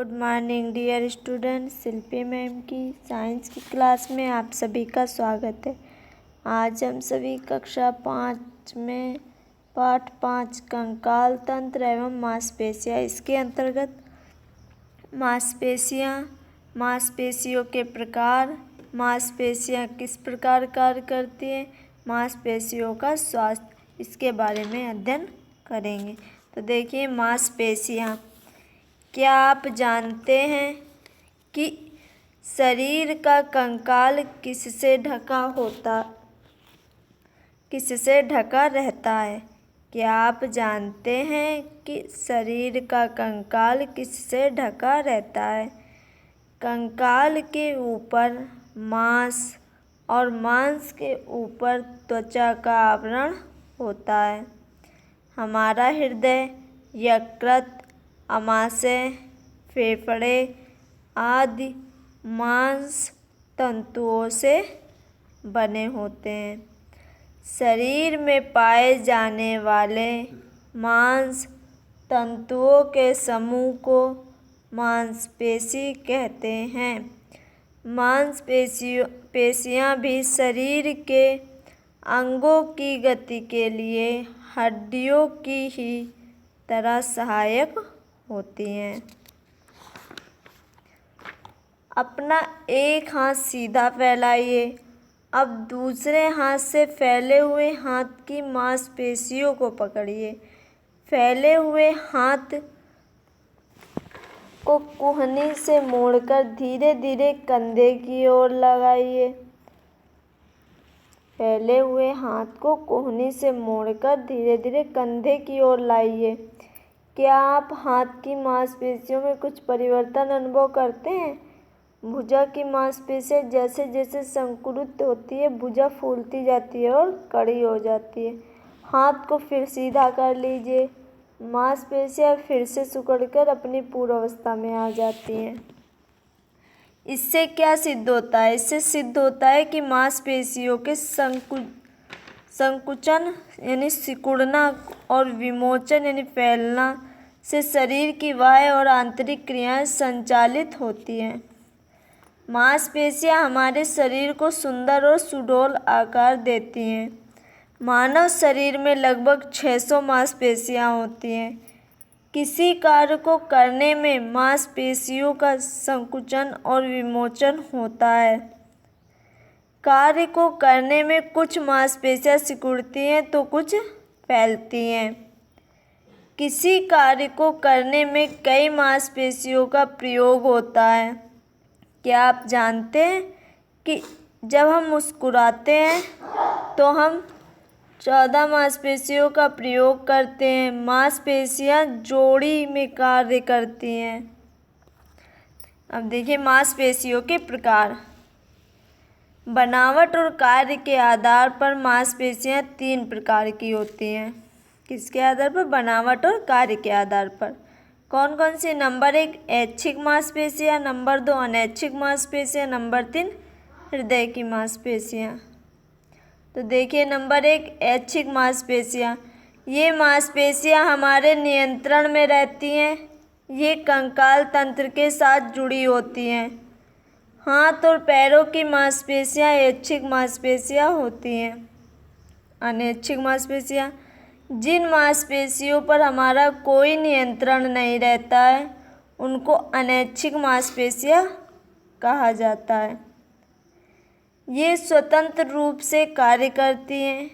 Good morning dear student. Shilpi ma'am की science की class में आप सभी का स्वागत है। आज हम सभी कक्षा 5 में पाठ 5 कंकाल तंत्र एवं मांसपेशियाँ, इसके अंतर्गत मांसपेशियों के प्रकार, मांसपेशियाँ किस प्रकार कार्य करती हैं, मांसपेशियों का स्वास्थ्य, इसके बारे में अध्ययन करेंगे। तो देखिए, मांसपेशियाँ, क्या आप जानते हैं कि शरीर का कंकाल किससे ढका रहता है? क्या आप जानते हैं कि शरीर का कंकाल किससे ढका रहता है? कंकाल के ऊपर मांस और मांस के ऊपर त्वचा का आवरण होता है। हमारा हृदय, यकृत, आमाशय, फेफड़े आदि मांस तंतुओं से बने होते हैं। शरीर में पाए जाने वाले मांस तंतुओं के समूह को मांसपेशी कहते हैं। मांसपेशियाँ भी शरीर के अंगों की गति के लिए हड्डियों की ही तरह सहायक होती हैं। अपना एक हाथ सीधा फैलाइए। अब दूसरे हाथ से फैले हुए हाथ की मांसपेशियों को पकड़िए। फैले हुए हाथ को कोहनी से मोड़कर धीरे धीरे कंधे की ओर लगाइए। फैले हुए हाथ को कोहनी से मोड़कर धीरे धीरे कंधे की ओर लाइए। क्या आप हाथ की मांसपेशियों में कुछ परिवर्तन अनुभव करते हैं? भुजा की मांसपेशियाँ जैसे जैसे संकुचित होती है, भुजा फूलती जाती है और कड़ी हो जाती है। हाथ को फिर सीधा कर लीजिए। मांसपेशियाँ फिर से सिकुड़कर अपनी पूर्व अवस्था में आ जाती हैं। इससे क्या सिद्ध होता है? इससे सिद्ध होता है कि मांसपेशियों के संकुचन यानी सिकुड़ना और विमोचन यानी फैलना से शरीर की बाह्य और आंतरिक क्रियाएं संचालित होती हैं। मांसपेशियां हमारे शरीर को सुंदर और सुडौल आकार देती हैं। मानव शरीर में लगभग 600 मांसपेशियां होती हैं। किसी कार्य को करने में मांसपेशियों का संकुचन और विमोचन होता है। कार्य को करने में कुछ मांसपेशियां सिकुड़ती हैं तो कुछ फैलती हैं। किसी कार्य को करने में कई मांसपेशियों का प्रयोग होता है। क्या आप जानते हैं कि जब हम मुस्कुराते हैं तो हम 14 मांसपेशियों का प्रयोग करते हैं। मांसपेशियां जोड़ी में कार्य करती हैं। अब देखिए, मांसपेशियों के प्रकार। बनावट और कार्य के आधार पर मांसपेशियां 3 प्रकार की होती हैं। किसके आधार पर? बनावट और कार्य के आधार पर। कौन कौन सी? नंबर 1 ऐच्छिक मांसपेशियाँ, नंबर 2 अनैच्छिक मांसपेशियाँ, नंबर 3 हृदय की मांसपेशियाँ। तो देखिए, नंबर 1 ऐच्छिक मांसपेशियाँ। ये मांसपेशियाँ हमारे नियंत्रण में रहती हैं। ये कंकाल तंत्र के साथ जुड़ी होती हैं। हाथ और पैरों की मांसपेशियाँ ऐच्छिक मांसपेशियाँ होती हैं। अनैच्छिक मांसपेशियाँ, जिन मांसपेशियों पर हमारा कोई नियंत्रण नहीं रहता है, उनको अनैच्छिक मांसपेशियाँ कहा जाता है। ये स्वतंत्र रूप से कार्य करती हैं।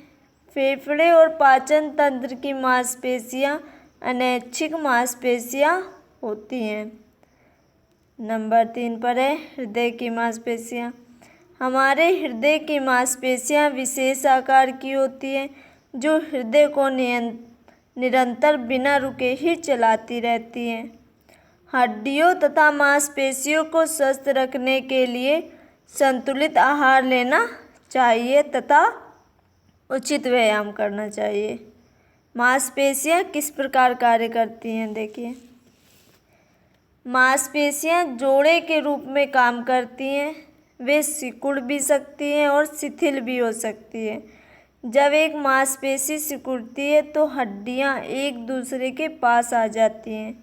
फेफड़े और पाचन तंत्र की मांसपेशियाँ अनैच्छिक मांसपेशियाँ होती हैं। नंबर 3 पर है हृदय की मांसपेशियाँ। हमारे हृदय की मांसपेशियाँ विशेष आकार की होती हैं, जो हृदय को निरंतर बिना रुके ही चलाती रहती हैं। हड्डियों तथा मांसपेशियों को स्वस्थ रखने के लिए संतुलित आहार लेना चाहिए तथा उचित व्यायाम करना चाहिए। मांसपेशियाँ किस प्रकार कार्य करती हैं? देखिए, मांसपेशियाँ जोड़े के रूप में काम करती हैं। वे सिकुड़ भी सकती हैं और शिथिल भी हो सकती हैं। जब एक मांसपेशी सिकुड़ती है तो हड्डियां एक दूसरे के पास आ जाती हैं।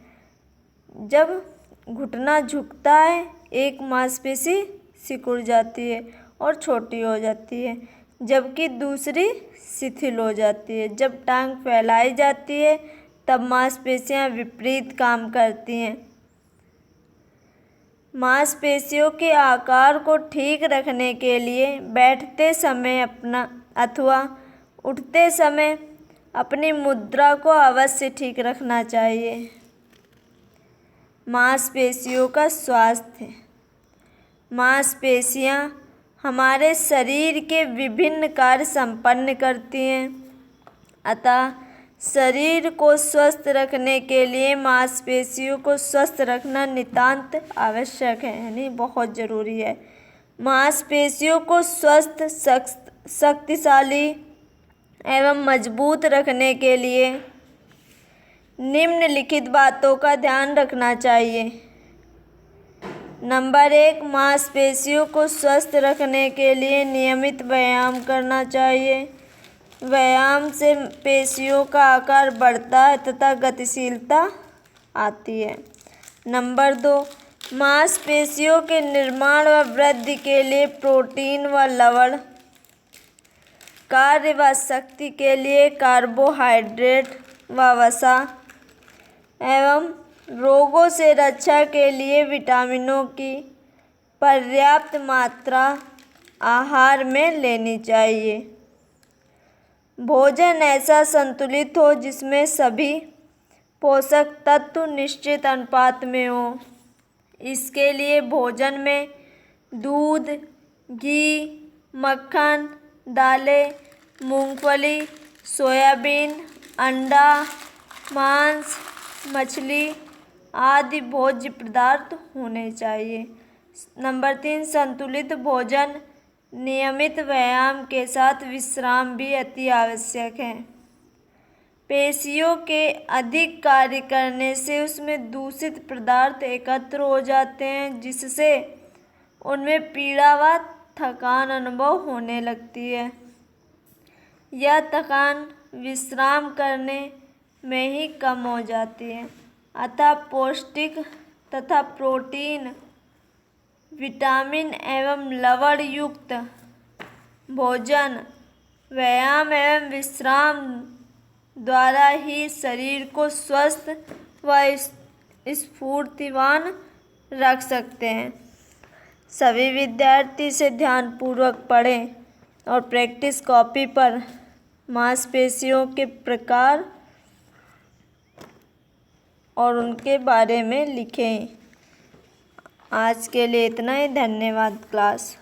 जब घुटना झुकता है, एक मांसपेशी सिकुड़ जाती है और छोटी हो जाती है, जबकि दूसरी शिथिल हो जाती है। जब टांग फैलाई जाती है तब मांसपेशियां विपरीत काम करती हैं। मांसपेशियों के आकार को ठीक रखने के लिए बैठते समय अथवा उठते समय अपनी मुद्रा को अवश्य ठीक रखना चाहिए। मांसपेशियों का स्वास्थ्य। मांसपेशियां हमारे शरीर के विभिन्न कार्य संपन्न करती हैं, अतः शरीर को स्वस्थ रखने के लिए मांसपेशियों को स्वस्थ रखना नितांत आवश्यक है, यानी बहुत ज़रूरी है। मांसपेशियों को स्वस्थ, शक्तिशाली एवं मजबूत रखने के लिए निम्नलिखित बातों का ध्यान रखना चाहिए। नंबर 1, मांसपेशियों को स्वस्थ रखने के लिए नियमित व्यायाम करना चाहिए। व्यायाम से पेशियों का आकार बढ़ता है तथा गतिशीलता आती है। नंबर 2, मांसपेशियों के निर्माण व वृद्धि के लिए प्रोटीन व लवण, कार्य व शक्ति के लिए कार्बोहाइड्रेट व वसा एवं रोगों से रक्षा के लिए विटामिनों की पर्याप्त मात्रा आहार में लेनी चाहिए। भोजन ऐसा संतुलित हो जिसमें सभी पोषक तत्व निश्चित अनुपात में हो। इसके लिए भोजन में दूध, घी, मक्खन, दालें, मूंगफली, सोयाबीन, अंडा, मांस, मछली आदि भोज्य पदार्थ होने चाहिए। नंबर 3, संतुलित भोजन, नियमित व्यायाम के साथ विश्राम भी अति आवश्यक है। पेशियों के अधिक कार्य करने से उसमें दूषित पदार्थ एकत्र हो जाते हैं, जिससे उनमें पीड़ा व थकान अनुभव होने लगती है। यह थकान विश्राम करने में ही कम हो जाती है। अतः पौष्टिक तथा प्रोटीन, विटामिन एवं लवण युक्त भोजन, व्यायाम एवं विश्राम द्वारा ही शरीर को स्वस्थ व स्फूर्तिवान रख सकते हैं। सभी विद्यार्थी इसे ध्यानपूर्वक पढ़ें और प्रैक्टिस कॉपी पर मांसपेशियों के प्रकार और उनके बारे में लिखें। आज के लिए इतना ही। धन्यवाद क्लास।